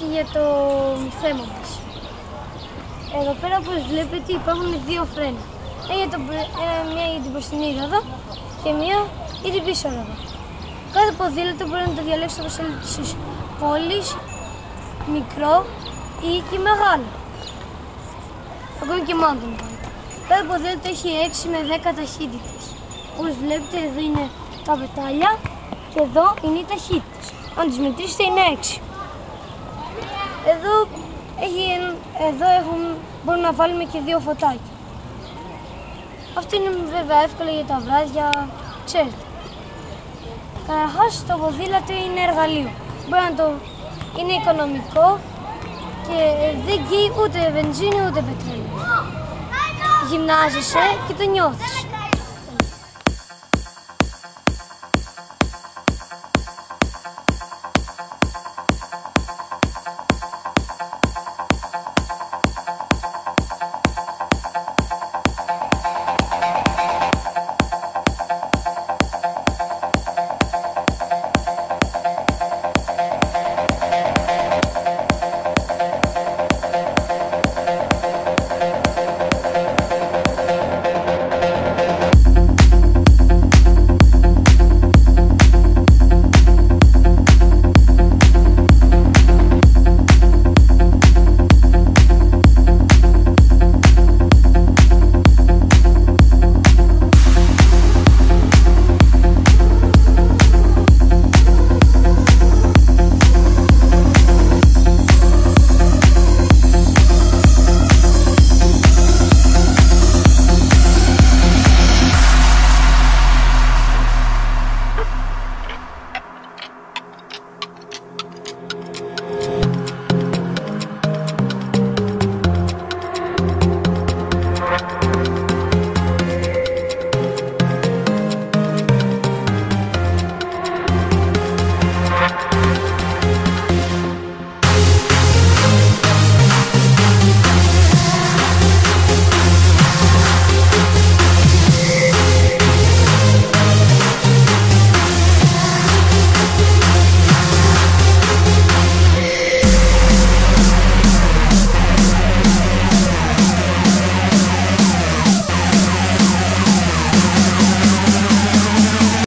και για το θέμα μας. Εδώ πέρα, όπως βλέπετε, υπάρχουν δύο φρένα. Μία για την μπροστινή ρόδα και μία για την πίσω ρόδα. Κάθε ποδήλατο μπορεί να το διαλέξει όπως θέλει της πόλης, μικρό ή και μεγάλο. Ακόμη και mountain bike. Κάθε ποδήλατο έχει 6 με 10 ταχύτητες. Όπως βλέπετε, εδώ είναι τα πετάλια και εδώ είναι οι ταχύτητες. Αν τις μετρήσετε είναι 6. Μπορούμε να βάλουμε και δύο φωτάκια. Αυτό είναι βέβαια εύκολο για τα βράδια, ξέρετε. Καταρχάς, το ποδήλατο είναι εργαλείο. Είναι οικονομικό και δεν καίει ούτε βενζίνη ούτε πετρέλαιο. Γυμνάζεσαι και το νιώθεις.